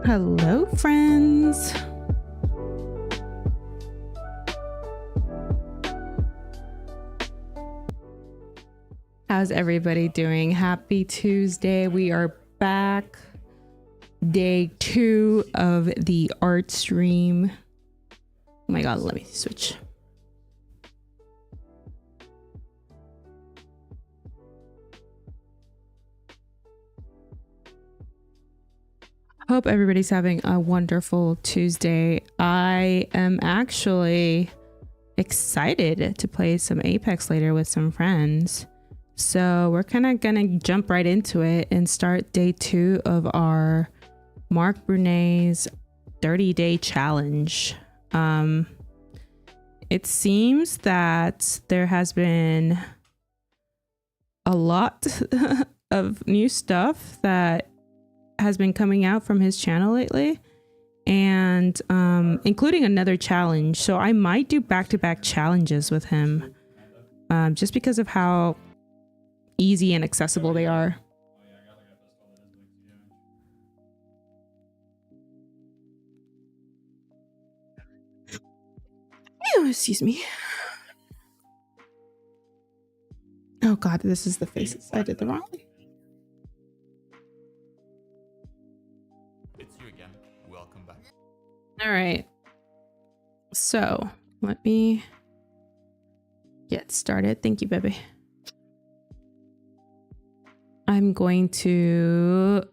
Hello, friends. How's everybody doing? Happy Tuesday. We are back. Day 2 of the art stream. Oh my god, let me switch. Hope everybody's having a wonderful Tuesday. I am actually excited to play some Apex later with some friends. So we're kind of gonna jump right into it and start day 2 of our Marc Brunet's 30-day challenge. It seems that there has been a lot of new stuff that has been coming out from his channel lately, and including another challenge. So I might do back-to-back challenges with him, just because of how easy and accessible they are. Oh, excuse me. Oh god, this is the faces. I did the wrong one. It's you again. Welcome back. All right. So let me get started. Thank you, baby. I'm going to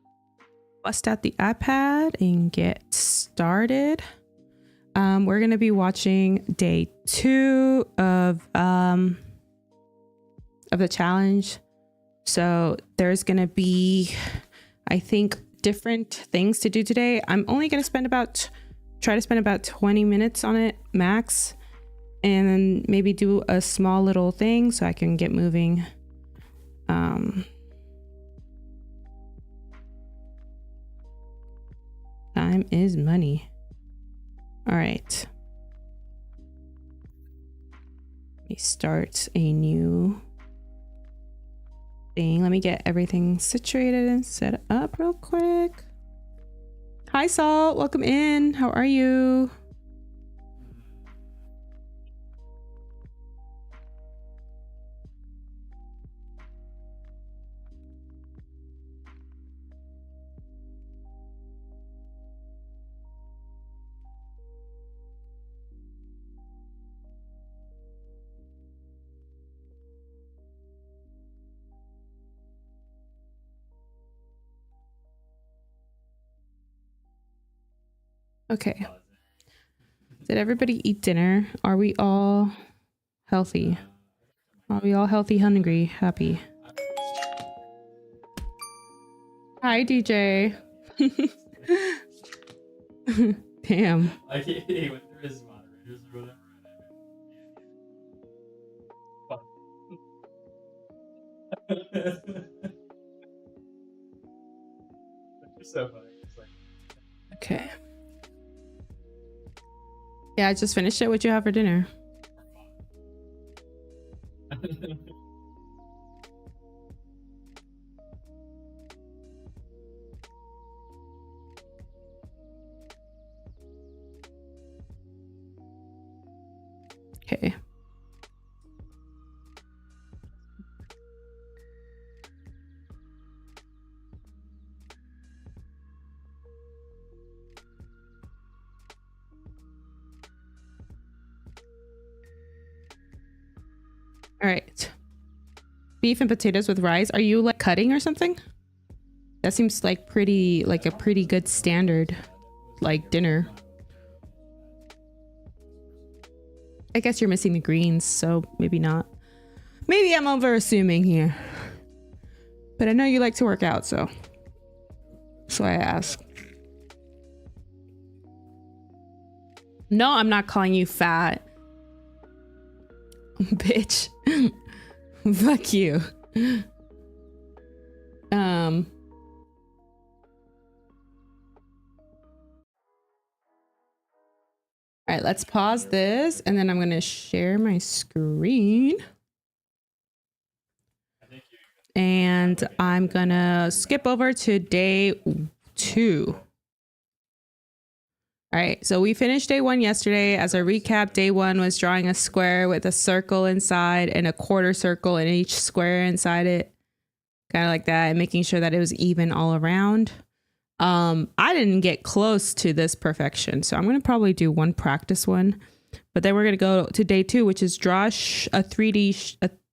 bust out the iPad and get started. We're going to be watching day 2 of the challenge. So there's going to be, I think, different things to do today. I'm only going to try to spend about 20 minutes on it max, and then maybe do a small little thing so I can get moving. Time is money. All right. Let me start a new thing. Let me get everything situated and set up real quick. Hi, Salt. Welcome in. How are you? Okay. Did everybody eat dinner? Are we all healthy? Are we all healthy, hungry, happy? Hi, DJ. Damn. I can't he went through his moderators or whatever. You're so funny. It's like... Okay. Yeah, I just finished it. What'd you have for dinner? Okay. All right. Beef and potatoes with rice. Are you like cutting or something? That seems like a pretty good standard like dinner. I guess you're missing the greens, so maybe not. Maybe I'm over assuming here. But I know you like to work out, so I ask. No, I'm not calling you fat. Bitch. Fuck you. All right, let's pause this and then I'm going to share my screen. And I'm going to skip over to day 2. All right, so we finished day 1 yesterday. As a recap, day 1 was drawing a square with a circle inside and a quarter circle in each square inside it. Kind of like that, and making sure that it was even all around. I didn't get close to this perfection, so I'm going to probably do one practice one. But then we're going to go to day 2, which is draw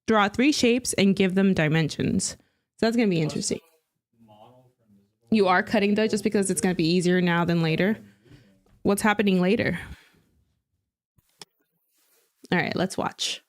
draw 3 shapes and give them dimensions. So that's going to be interesting. You are cutting though, just because it's going to be easier now than later. What's happening later? All right, let's watch.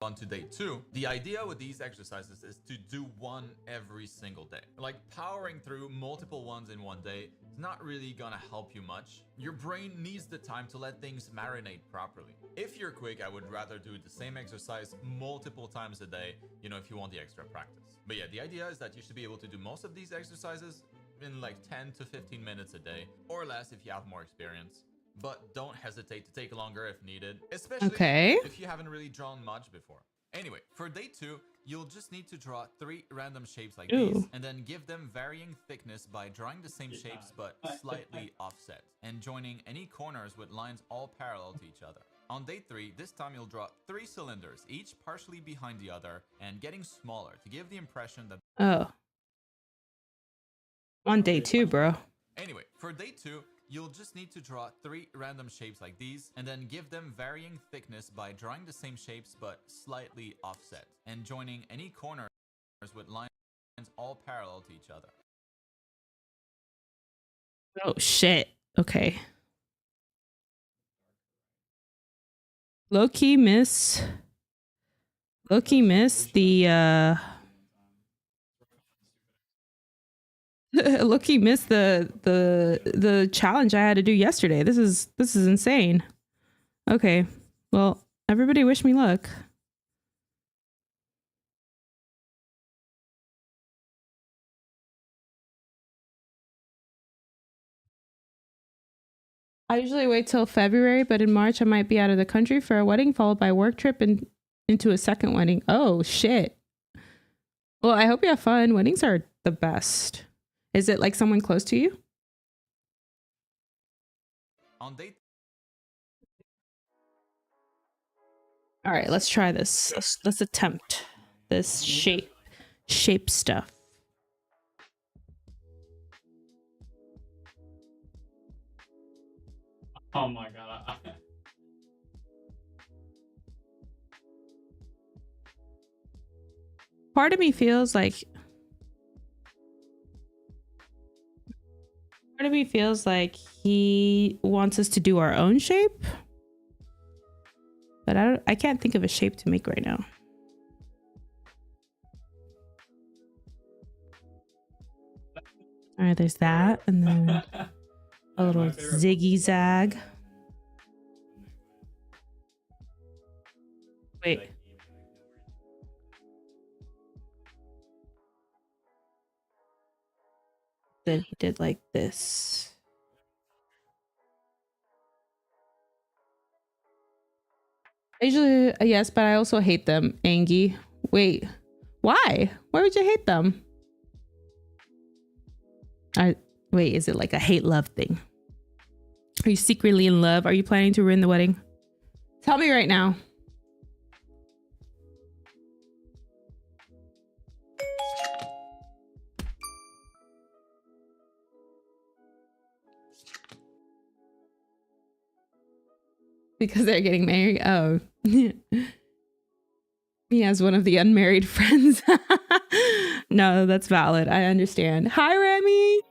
On to day 2, the idea with these exercises is to do one every single day. Like powering through multiple ones in one day is not really gonna help you much. Your brain needs the time to let things marinate properly. If you're quick, I would rather do the same exercise multiple times a day, you know, if you want the extra practice. But yeah, the idea is that you should be able to do most of these exercises in like 10 to 15 minutes a day, or less if you have more experience. But don't hesitate to take longer if needed, especially if you haven't really drawn much before. Anyway, for day 2, you'll just need to draw 3 random shapes like these, and then give them varying thickness by drawing the same shapes but slightly offset, and joining any corners with lines all parallel to each other. On day 3, this time you'll draw 3 cylinders, each partially behind the other, and getting smaller to give the impression that... Oh. On day 2, bro. Anyway, for day 2, you'll just need to draw 3 random shapes like these, and then give them varying thickness by drawing the same shapes but slightly offset, and joining any corners with lines all parallel to each other. Oh shit. Okay. Low-key miss the Look, he missed the challenge I had to do yesterday. This is insane. Okay, well, everybody wish me luck. I usually wait till February, but in March I might be out of the country for a wedding, followed by a work trip and into a second wedding. Oh shit. Well, I hope you have fun. Weddings are the best. Is it like someone close to you? On date. All right, let's try this. Let's attempt this shape stuff. Oh my god. Part of me feels like he wants us to do our own shape, but I can't think of a shape to make right now. All right, there's that, and then a little ziggy zag. Wait. Then he did like this. Usually, yes, but I also hate them. Angie. Wait, why? Why would you hate them? Wait, is it like a hate-love thing? Are you secretly in love? Are you planning to ruin the wedding? Tell me right now. Because they're getting married? Oh. Me as one of the unmarried friends. No, that's valid. I understand. Hi, Remy.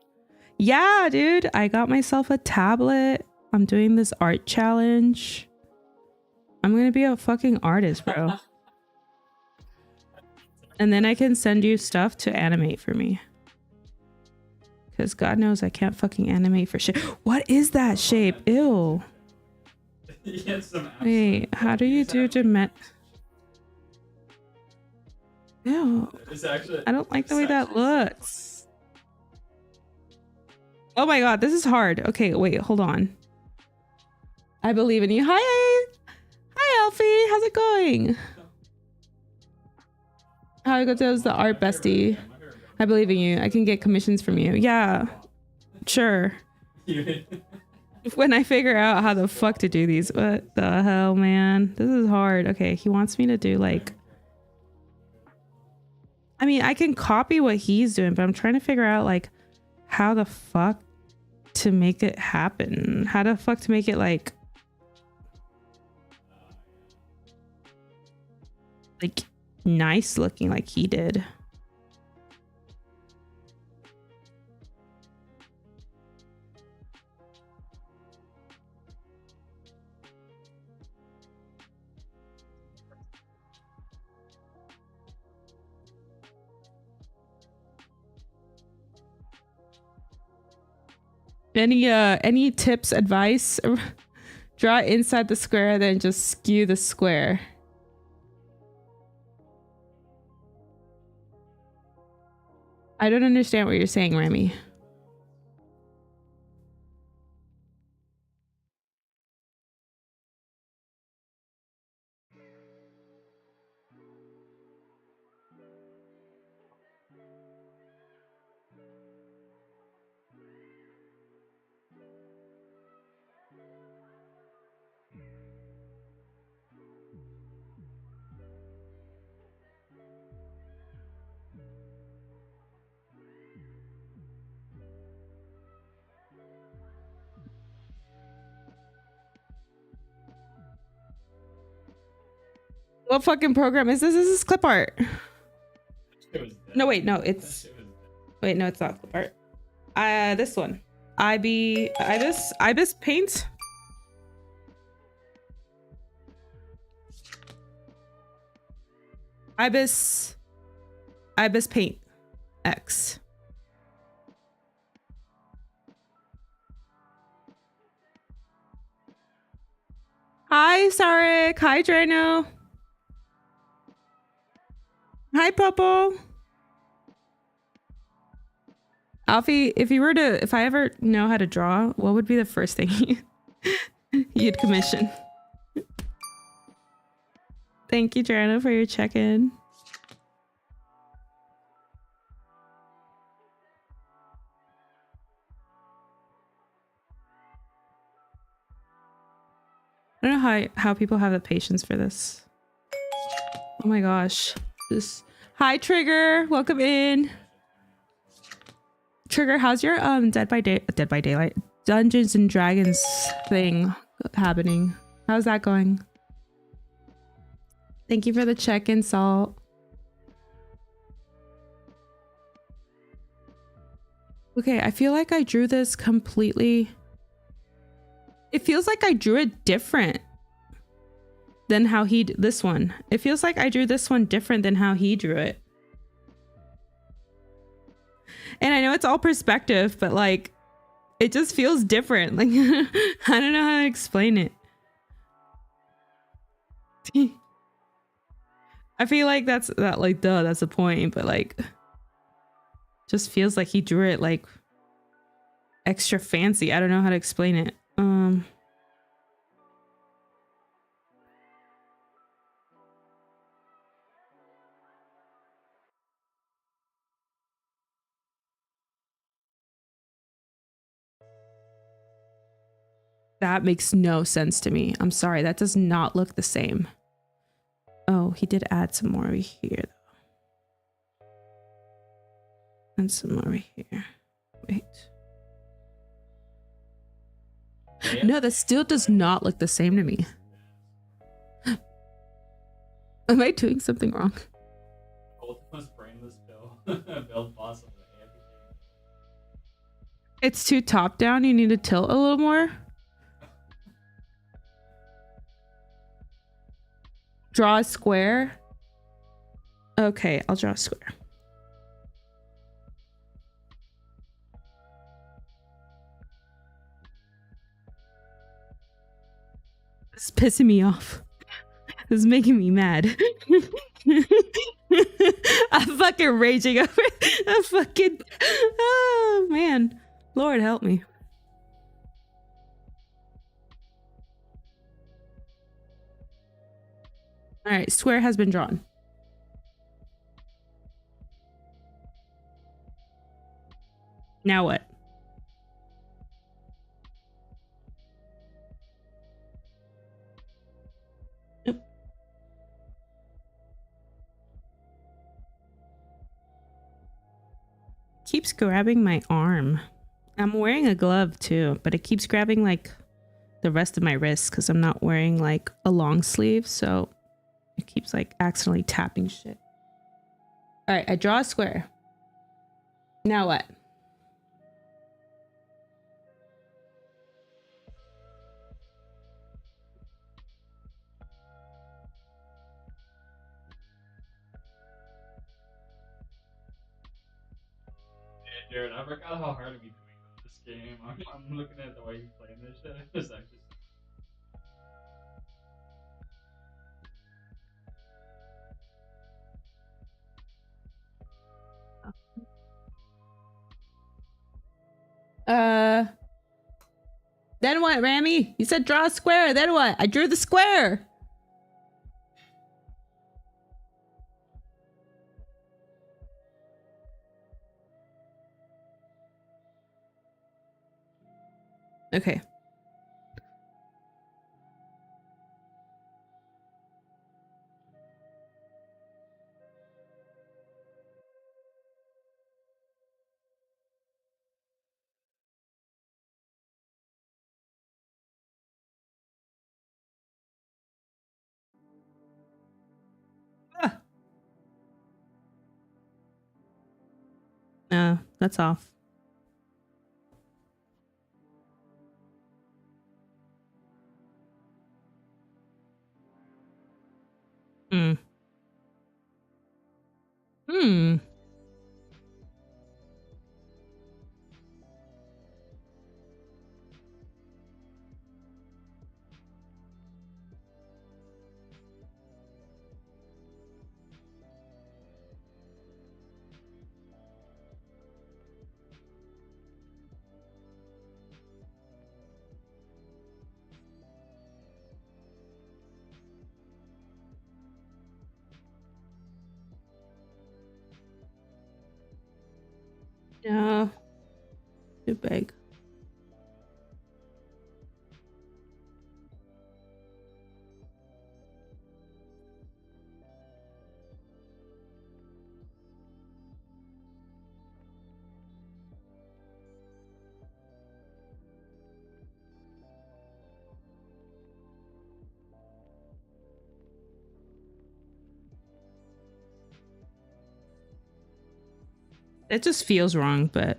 Yeah, dude. I got myself a tablet. I'm doing this art challenge. I'm gonna be a fucking artist, bro. And then I can send you stuff to animate for me. Because God knows I can't fucking animate for shit. What is that shape? Ew. Wait, how do you do dimension? Ew. I don't like the way that looks. Oh my god, this is hard. Okay, wait, hold on. I believe in you. Hi! Hi, Alfie. How's it going? How goes the art bestie? I believe in you. I can get commissions from you. Yeah, sure. When I figure out how the fuck to do these. What the hell, man? This is hard. Okay, he wants me to do like... I mean, I can copy what he's doing, but I'm trying to figure out like how the fuck to make it happen. How the fuck to make it like nice looking like he did. Any tips, advice? Draw inside the square, then just skew the square. I don't understand what you're saying, Remy. What fucking program is this? This is clip art. No, wait, no, it's... Wait, no, it's not clip art. This one. Ibis Paint. Ibis Paint X. Hi, Sarek. Hi, Drano. Hi, Popo. Alfie, if I ever know how to draw, what would be the first thing you'd commission? Thank you, Drano, for your check-in. I don't know how people have the patience for this. Oh my gosh. Hi, Trigger. Welcome in. Trigger, how's your Dead by Daylight Dungeons and Dragons thing happening? How's that going? Thank you for the check-in, Salt. Okay, I feel like I drew this completely... It feels like I drew it different than how this one. It feels like I drew this one different than how he drew it. And I know it's all perspective, but like, it just feels different. Like, I don't know how to explain it. I feel like that's the point, but like, just feels like he drew it like extra fancy. I don't know how to explain it. That makes no sense to me. I'm sorry. That does not look the same. Oh, he did add some more over here, though. And some more over here. Wait. No, that still does not look the same to me. Am I doing something wrong? Ultima's brainless build possible. It's too top down. You need to tilt a little more. Draw a square. Okay, I'll draw a square. This is pissing me off. This is making me mad. I'm fucking raging over it. I'm fucking... Oh, man. Lord help me. Alright, square has been drawn. Now what? Keeps grabbing my arm. I'm wearing a glove too, but it keeps grabbing like the rest of my wrist because I'm not wearing like a long sleeve, so it keeps like accidentally tapping shit. All right, I draw a square. Now what? Jared, I forgot how hard we doing this game. I'm looking at the way you playing this shit. It's actually. Then what, Rami? You said draw a square. Then what? I drew the square. Okay. Ah. No, that's off. Hmm. Hmm. No. Too big. It just feels wrong, but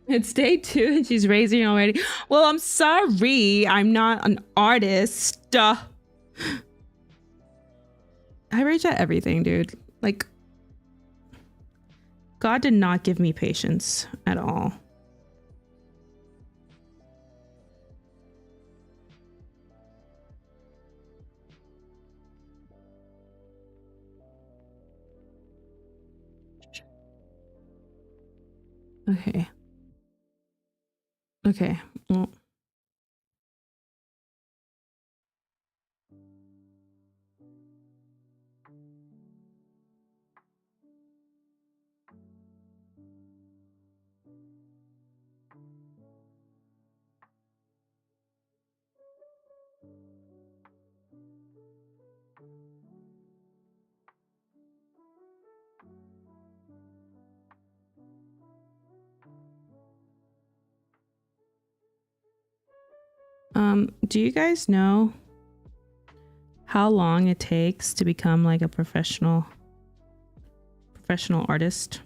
it's day 2 and she's raising already. Well, I'm sorry. I'm not an artist. I rage at everything, dude. Like, God did not give me patience at all. Okay. Okay. Well. Do you guys know how long it takes to become like a professional artist?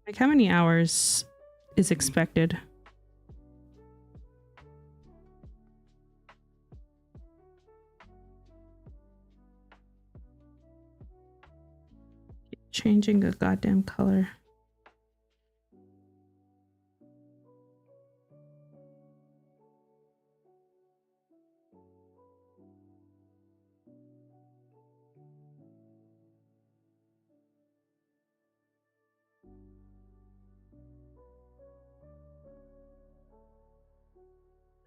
Like how many hours is expected? Changing a goddamn color.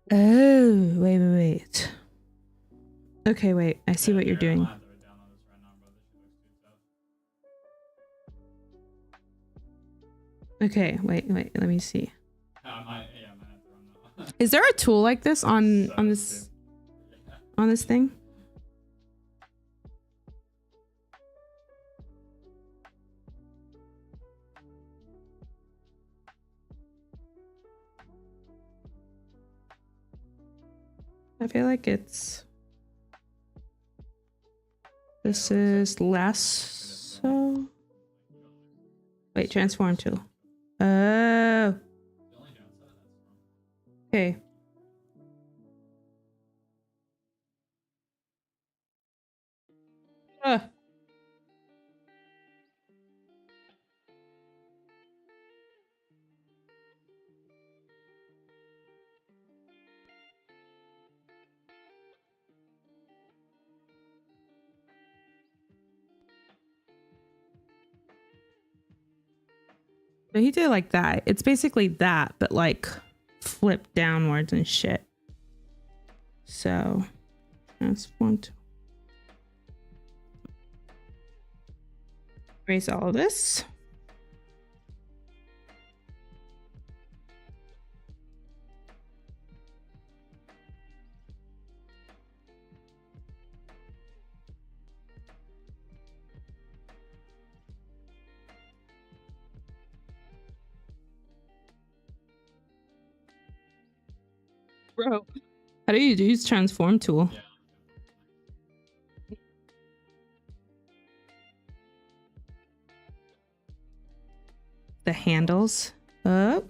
Oh, wait. Okay, wait. I see what you're doing. Okay, wait. Let me see. Is there a tool like this on this thing? I feel like it's... This is lasso. Wait, transform tool. Oh. Okay. But he did like that. It's basically that, but like flipped downwards and shit. So transform tool. Erase all of this. Bro, how do you use transform tool? Yeah. The handles. Oh.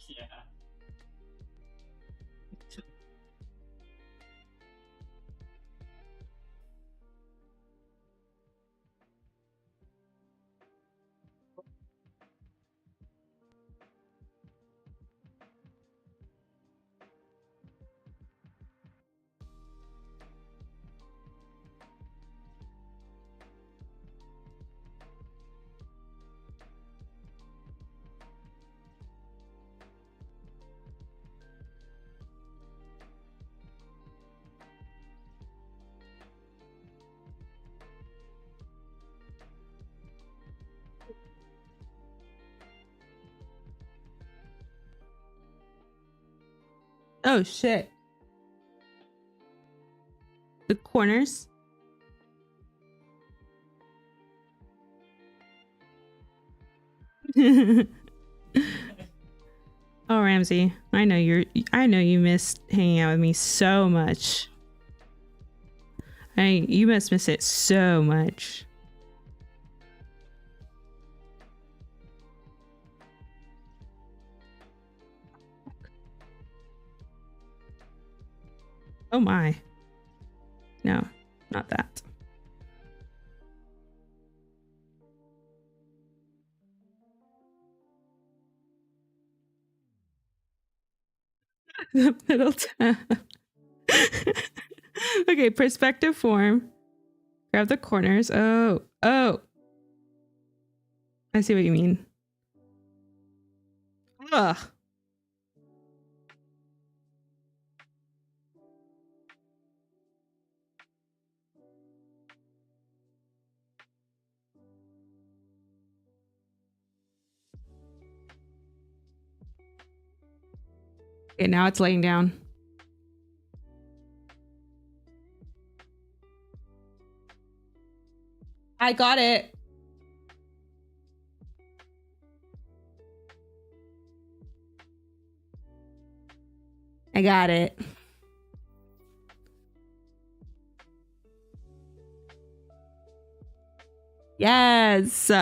Yeah. Oh shit. The corners. Oh, Ramsey, I know you missed hanging out with me so much. You must miss it so much. Oh my. No, not that. The middle tab. Okay, perspective form. Grab the corners. Oh. I see what you mean. Ugh. Okay, now it's laying down. I got it. I got it. Yes. See,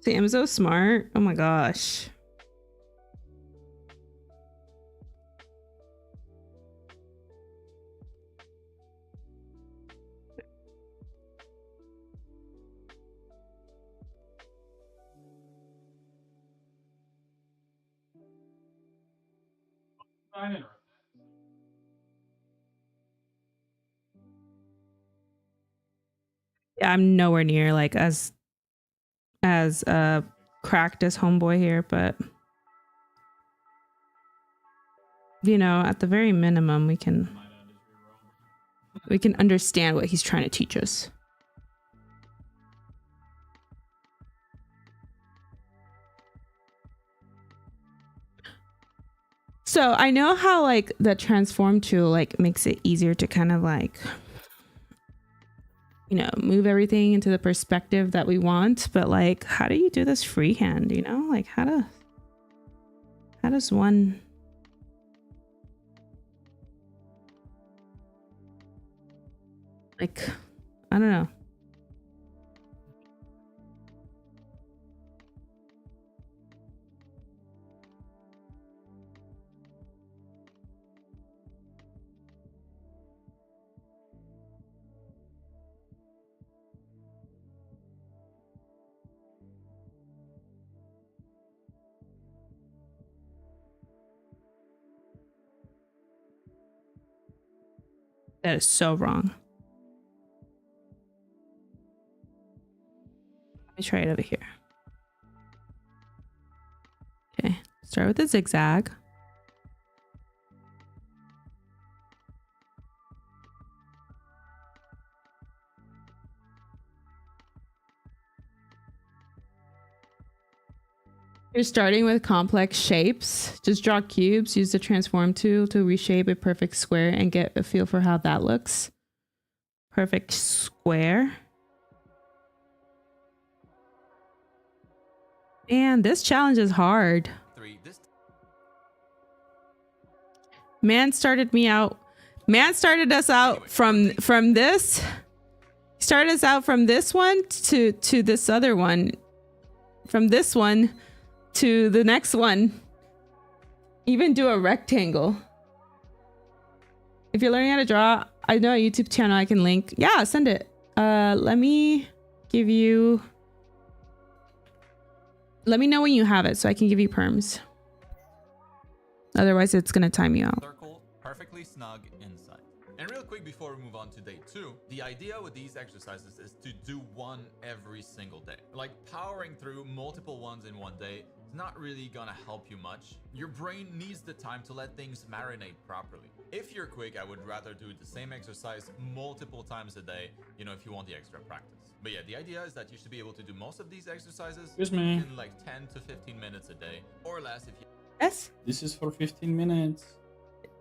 I'm so smart. Oh my gosh. I interrupt. Yeah, I'm nowhere near like as cracked as homeboy here, but you know, at the very minimum we can understand what he's trying to teach us. So I know how like the transform tool like makes it easier to kind of like, you know, move everything into the perspective that we want, but like how do you do this freehand, you know? Like how does one like, I don't know. That is so wrong. Let me try it over here. Okay, start with the zigzag. You're starting with complex shapes. Just draw cubes, use the transform tool to reshape a perfect square and get a feel for how that looks. Perfect square. Man, this challenge is hard. Man started us out from this. Started us out from this one to this other one. From this one to the next one. Even do a rectangle. If you're learning how to draw, I know a YouTube channel I can link. Yeah, send it. Let me know when you have it so I can give you perms. Otherwise it's gonna time you out. Circle perfectly snug inside. And real quick before we move on to day 2, the idea with these exercises is to do one every single day. Like powering through multiple ones in one day is not really gonna help you much. Your brain needs the time to let things marinate properly. If you're quick, I would rather do the same exercise multiple times a day, you know, if you want the extra practice. But yeah, the idea is that you should be able to do most of these exercises in like 10 to 15 minutes a day or less if you... Yes? This is for 15 minutes.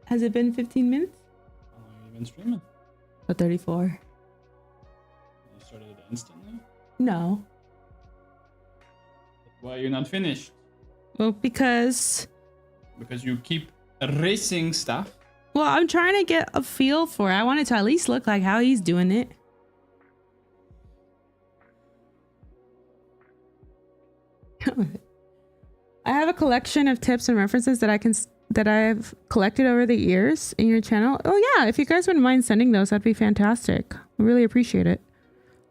Has it been 15 minutes? You've been streaming. Or 34? You started it instantly? No. Why are you not finished? Well, because you keep erasing stuff. Well, I'm trying to get a feel for it. I want it to at least look like how he's doing it. I have a collection of tips and references that I've collected over the years in your channel. Oh yeah, if you guys wouldn't mind sending those, that'd be fantastic. I really appreciate it.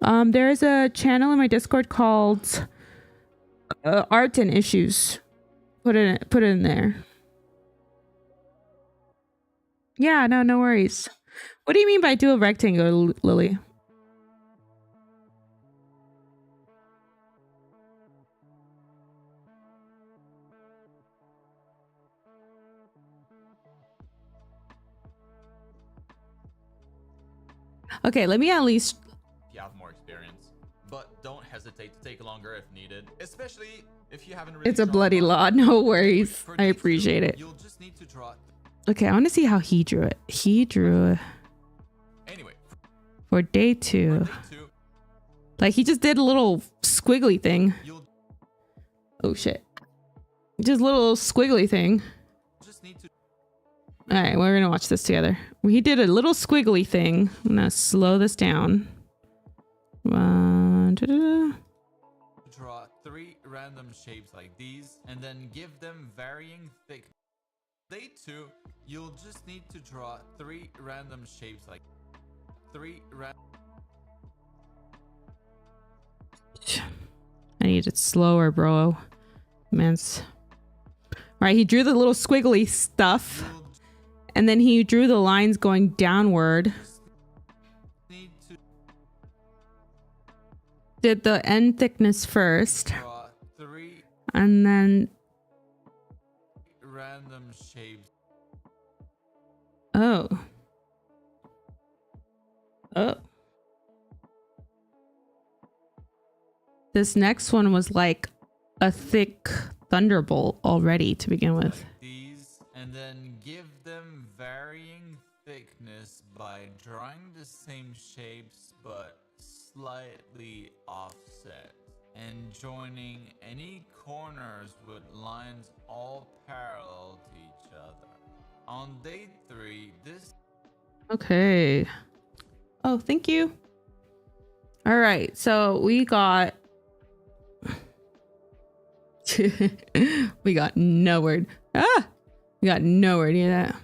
There is a channel in my Discord called Art and Issues. Put it in there. Yeah, no worries. What do you mean by do a rectangle, Lily? Okay, let me at least... You have more experience, but don't hesitate to take longer if needed, especially if you haven't really... It's a bloody lot, no worries. I appreciate it. You'll just need to draw... Okay, I want to see how he drew it. He drew... Anyway. For day 2. Like, he just did a little squiggly thing. Oh, shit. Just little squiggly thing. Just need to All right, we're gonna watch this together. He did a little squiggly thing. I'm gonna slow this down. Da-da-da. draw 3 random shapes like these and then give them varying thickness. Day 2, you'll just need to draw 3 random shapes like 3 random. I need it slower, bro. Man's. All right, he drew the little squiggly stuff, and then he drew the lines going downward. Need to Did the end thickness first, draw 3 and then random shapes. oh. This next one was like a thick thunderbolt already to begin with. Like these, and then give them varying thickness by drawing the same shapes but slightly offset, and joining any corners with lines all parallel to each other. On day 3, this Okay. Oh, thank you. All right, so we got we got nowhere. We got nowhere near that.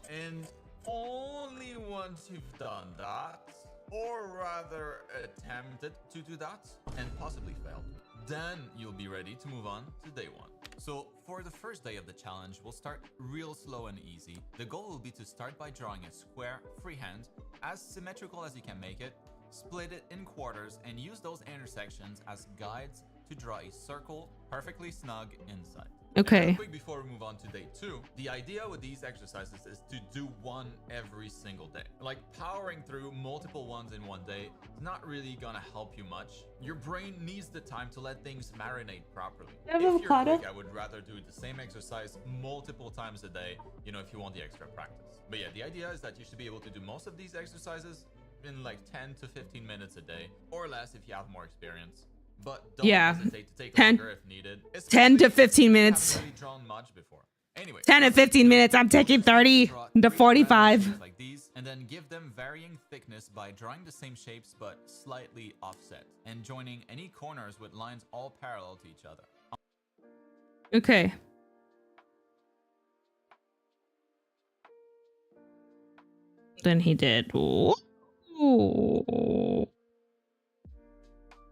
and only once you've done that, or rather attempted to do that and possibly failed, then you'll be ready to move on to day 1. So for the first day of the challenge, we'll start real slow and easy. The goal will be to start by drawing a square freehand, as symmetrical as you can make it, split it in quarters, and use those intersections as guides to draw a circle perfectly snug inside. Okay. And real quick before we move on to day 2, the idea with these exercises is to do one every single day. Like powering through multiple ones in one day is not really gonna help you much. Your brain needs the time to let things marinate properly. If you're quick, I would rather do the same exercise multiple times a day, you know, if you want the extra practice. But yeah, the idea is that you should be able to do most of these exercises in like 10 to 15 minutes a day, or less if you have more experience. But don't hesitate to take 10 longer if needed. 10 to 15 especially if you minutes. haven't really drawn much before. Anyway, 10 to 15 minutes. I'm taking 30 to 45. like these, and then give them varying thickness by drawing the same shapes but slightly offset, and joining any corners with lines all parallel to each other. Okay. Then he did. Ooh.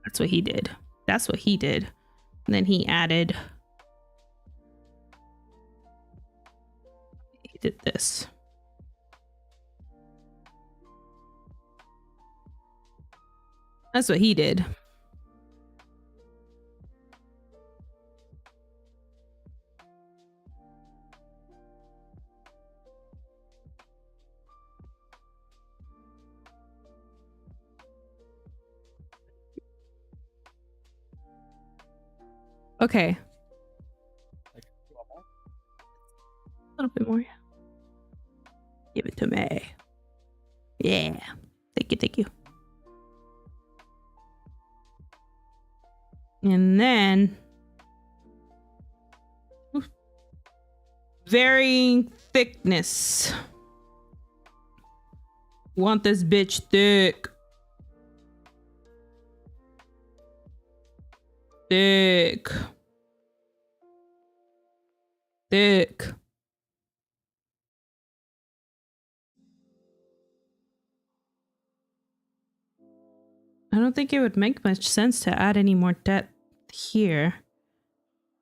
That's what he did. That's what he did. And then he added. He did this. That's what he did. Okay. A little bit more. Give it to me. Yeah. Thank you. Thank you. And then varying thickness. Want this bitch thick. Thick. Thick. I don't think it would make much sense to add any more depth here,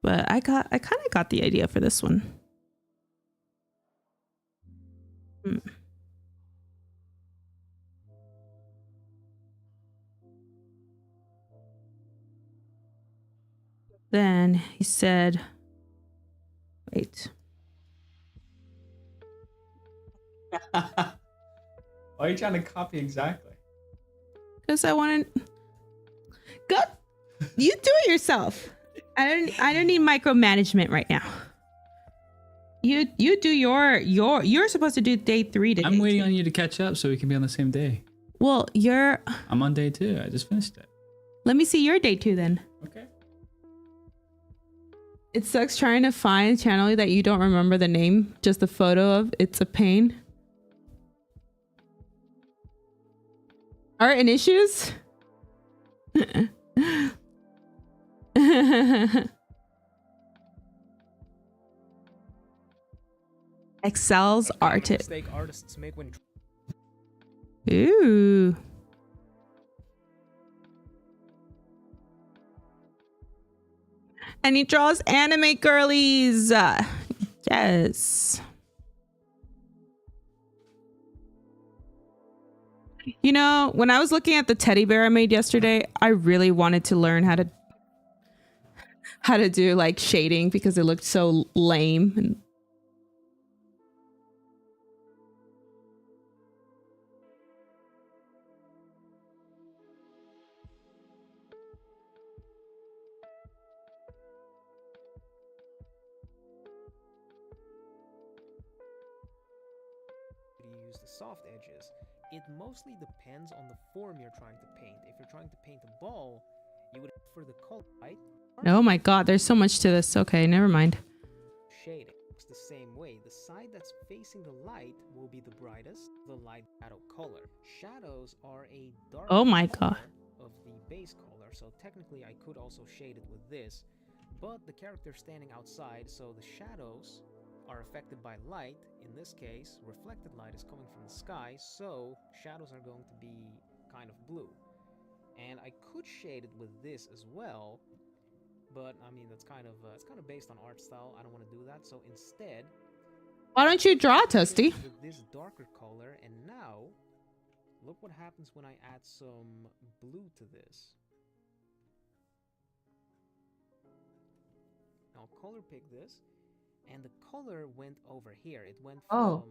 but I kind of got the idea for this one. Then he said, wait. Why are you trying to copy exactly? Because I wanted. Go. You do it yourself. I don't need micromanagement right now. You do you're supposed to do day 3 today. I'm waiting on you to catch up so we can be on the same day. Well, I'm on day 2. I just finished it. let me see your day 2 then. Okay. It sucks trying to find a channel that you don't remember the name, just the photo of. It's a pain. Art and issues? Excel's artist. Mistake artists make when Ooh. And he draws anime girlies. Yes. You know, when I was looking at the teddy bear I made yesterday, I really wanted to learn how to do like shading because it looked so lame. And you use the soft edges. It mostly depends on the form you're trying to paint. If you're trying to paint a ball, you would for the color, right? oh my god, there's so much to this. Okay, never mind. Shading works the same way. The side that's facing the light will be the brightest, the light shadow color. Shadows are a dark Oh my god. of the base color, so technically I could also shade it with this, but the character's standing outside, so the shadows are affected by light. In this case, reflected light is coming from the sky, so shadows are going to be kind of blue. And I could shade it with this as well, but I mean that's kind of it's kind of based on art style. I don't want to do that, so instead, Why don't you draw, Toasty? with this darker color, and now look what happens when I add some blue to this. I'll color pick this, and the color went over here. It went from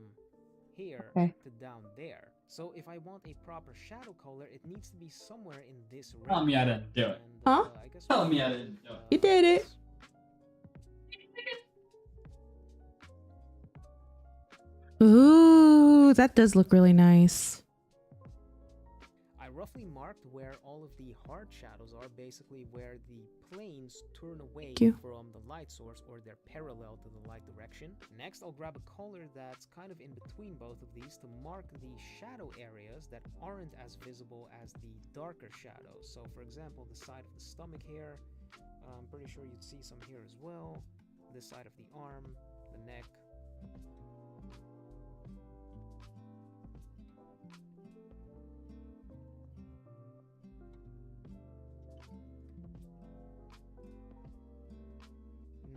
here to down there. So if I want a proper shadow color, it needs to be somewhere in this range. Tell me I didn't do it. And, Huh? I guess Tell me I didn't do it. You did it. Ooh, that does look really nice. I roughly marked where all of the hard shadows are, basically where the planes turn away from the light source, or they're parallel to the light direction. Next, I'll grab a color that's kind of in between both of these to mark the shadow areas that aren't as visible as the darker shadows. So for example, the side of the stomach here, I'm pretty sure you'd see some here as well. This side of the arm, the neck.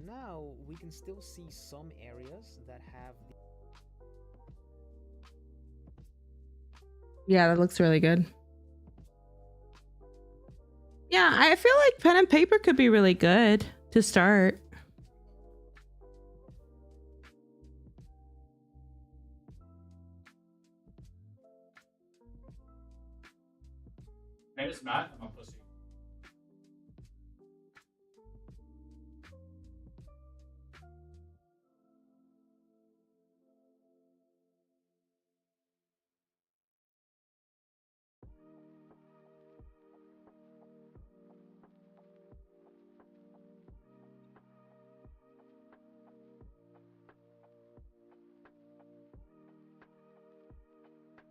Now we can still see some areas that have the Yeah, that looks really good. Yeah, I feel like pen and paper could be really good to start. Hey, it's Matt. I'm a pussy.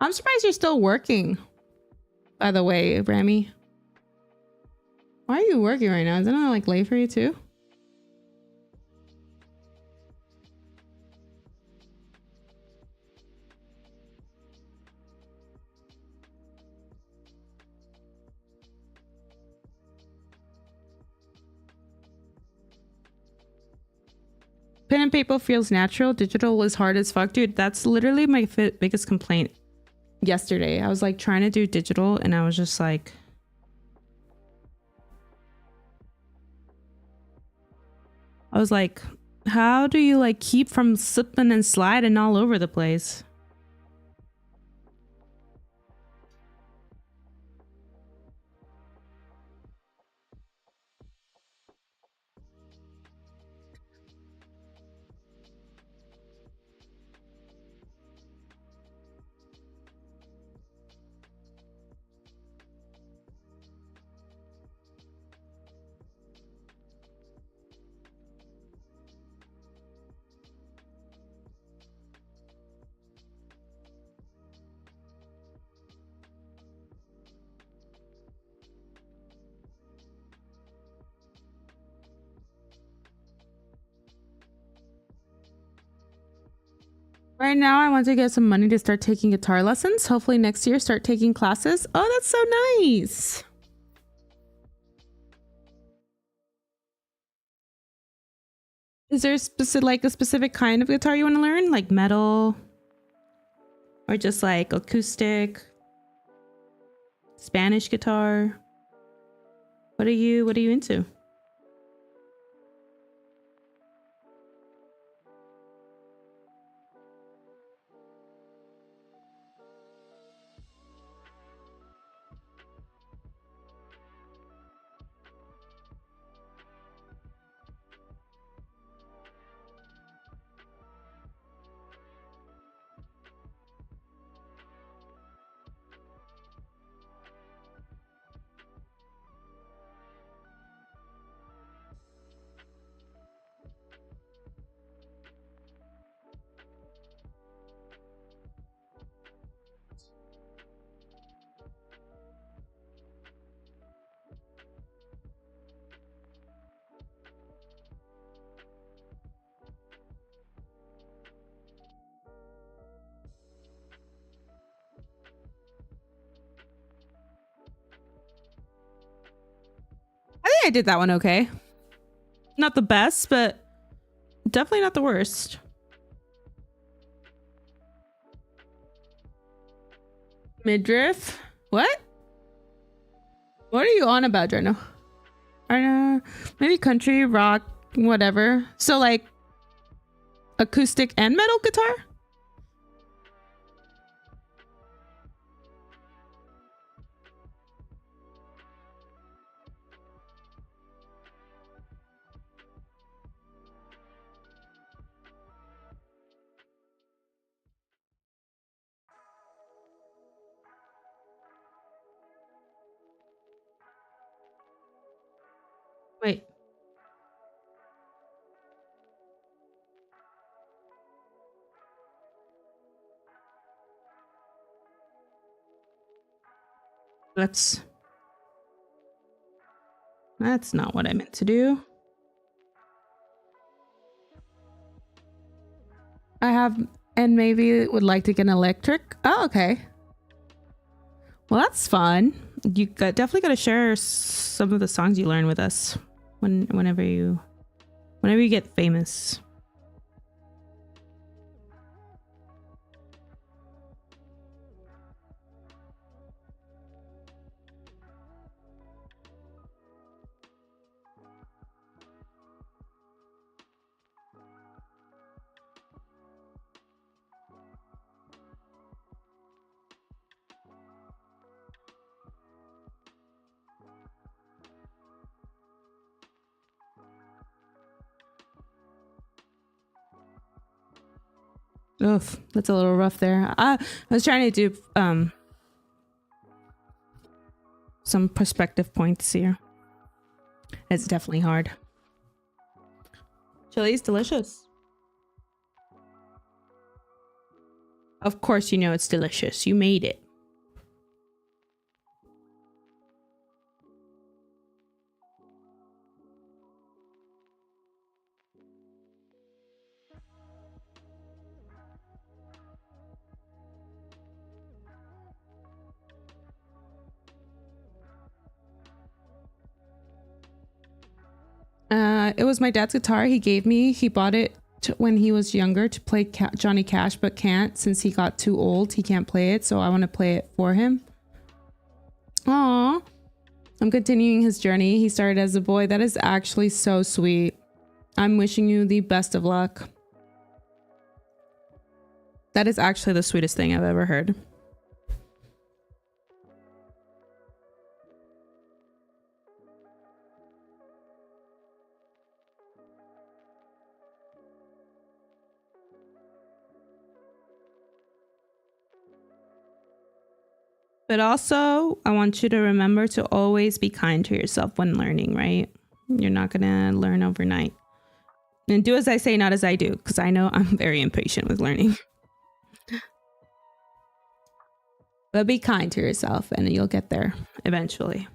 I'm surprised you're still working. By the way, Rami. Why are you working right now? Isn't it like late for you too? Pen and paper feels natural. Digital is hard as fuck. Dude, that's literally my biggest complaint yesterday. I was like trying to do digital and I was just like, how do you like keep from slipping and sliding all over the place? Right now, I want to get some money to start taking guitar lessons. Hopefully next year, start taking classes. Oh, that's so nice. Is there a specific kind of guitar you want to learn? Like metal? Or just like acoustic? Spanish guitar? What are you into? I think I did that one okay. Not the best, but definitely not the worst. Midriff? What? What are you on about, Jono? I don't know. Maybe country, rock, whatever. So like acoustic and metal guitar? Wait. That's not what I meant to do. I have, and maybe would like to get an electric. Oh, okay. Well, that's fun. You definitely got to share some of the songs you learn with us whenever you get famous. Oof, that's a little rough there. I was trying to do some perspective points here. It's definitely hard. Chili's delicious. Of course you know it's delicious. You made it. It was my dad's guitar he gave me. He bought it when he was younger to play Johnny Cash, but can't since he got too old. He can't play it, so I want to play it for him. Aww. I'm continuing his journey. He started as a boy. That is actually so sweet. I'm wishing you the best of luck. That is actually the sweetest thing I've ever heard. But also, I want you to remember to always be kind to yourself when learning, right? You're not going to learn overnight. And do as I say, not as I do, because I know I'm very impatient with learning. But be kind to yourself and you'll get there eventually.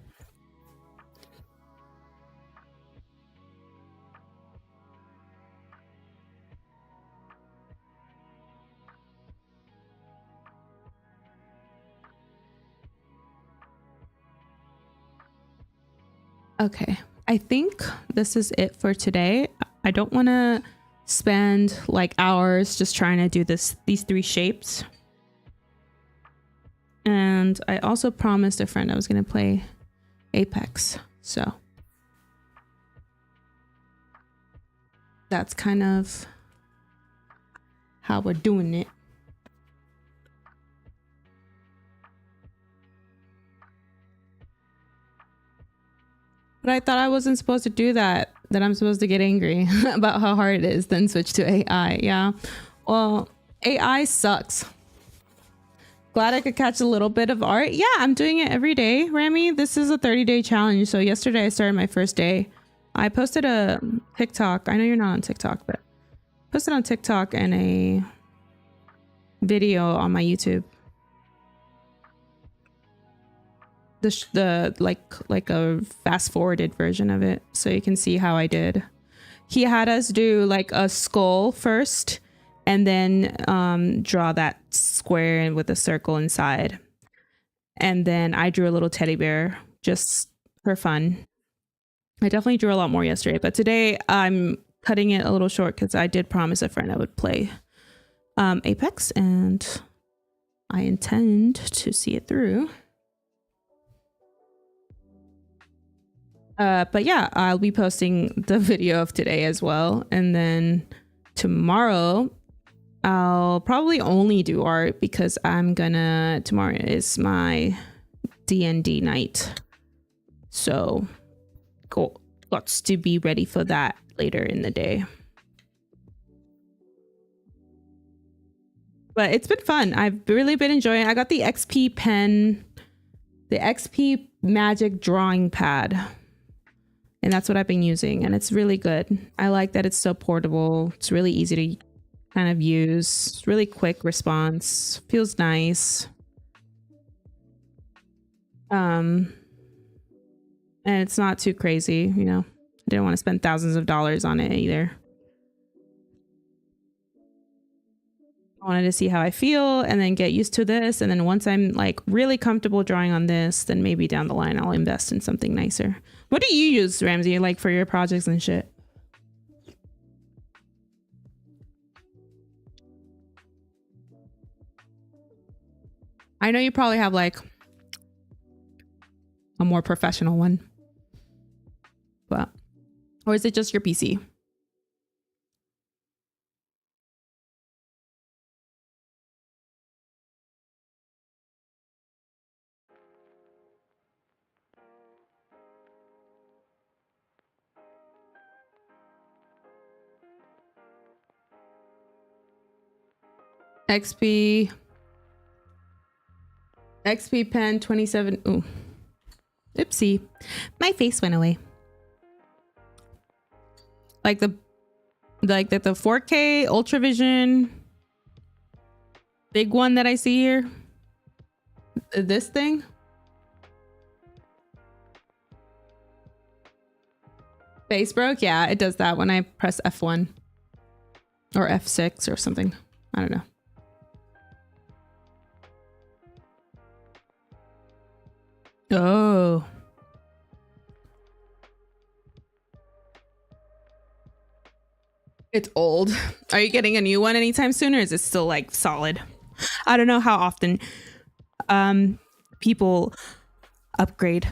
Okay, I think this is it for today. I don't want to spend like hours just trying to do these 3 shapes. And I also promised a friend I was going to play Apex. So that's kind of how we're doing it. But I thought I wasn't supposed to do that I'm supposed to get angry about how hard it is, then switch to AI. Yeah. Well, AI sucks. Glad I could catch a little bit of art. Yeah, I'm doing it every day, Rami. This is a 30-day challenge. So yesterday I started my first day. I posted a TikTok. I know you're not on TikTok, but posted on TikTok and a video on my YouTube. The like a fast forwarded version of it, so you can see how I did. He had us do like a skull first, and then draw that square with a circle inside, and then I drew a little teddy bear just for fun. I definitely drew a lot more yesterday, but today I'm cutting it a little short because I did promise a friend I would play Apex, and I intend to see it through. But yeah, I'll be posting the video of today as well. And then tomorrow, I'll probably only do art because tomorrow is my D&D night. So lots to be ready for that later in the day. But it's been fun. I've really been enjoying it. I got the XP pen, the XP magic drawing pad. And that's what I've been using, and it's really good. I like that it's so portable. It's really easy to kind of use. It's really quick response. Feels nice. And it's not too crazy, you know. I didn't want to spend thousands of dollars on it either. I wanted to see how I feel and then get used to this. And then once I'm like really comfortable drawing on this, then maybe down the line I'll invest in something nicer. What do you use, Ramsey, like for your projects and shit? I know you probably have like a more professional one, but, or is it just your PC? XP pen 27. Ooh. Oopsie. My face went away. Like the 4K Ultravision big one that I see here. This thing. Face broke? Yeah, it does that when I press F1 or F6 or something. I don't know. Oh. It's old. Are you getting a new one anytime soon, or is it still like solid? I don't know how often people upgrade.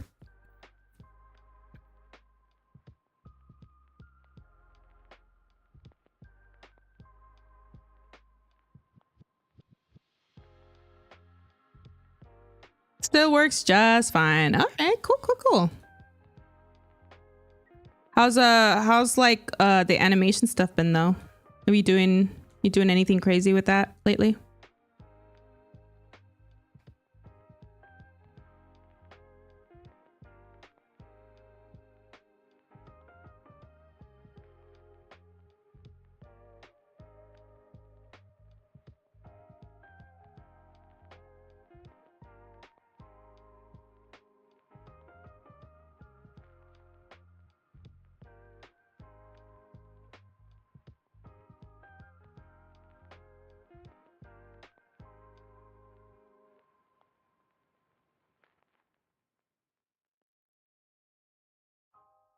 Still works just fine. Okay, cool. How's like the animation stuff been though? Are you doing anything crazy with that lately?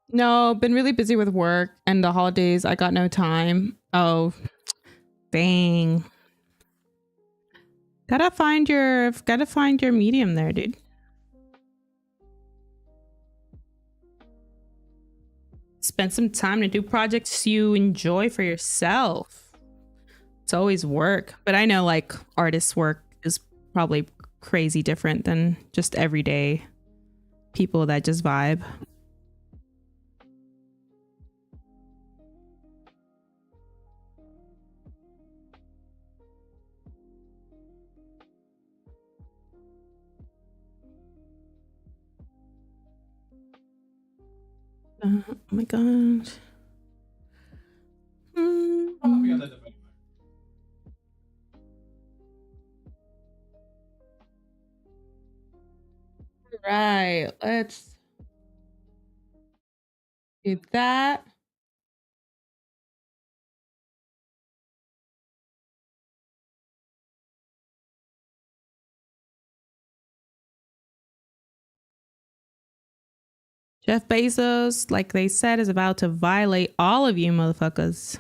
No, been really busy with work and the holidays. I got no time. Oh, dang. Gotta find your medium there, dude. Spend some time to do projects you enjoy for yourself. It's always work, but I know like artists' work is probably crazy different than just everyday people that just vibe. Oh my god. I'll be on the debate. Right, let's do that. Jeff Bezos, like they said, is about to violate all of you motherfuckers.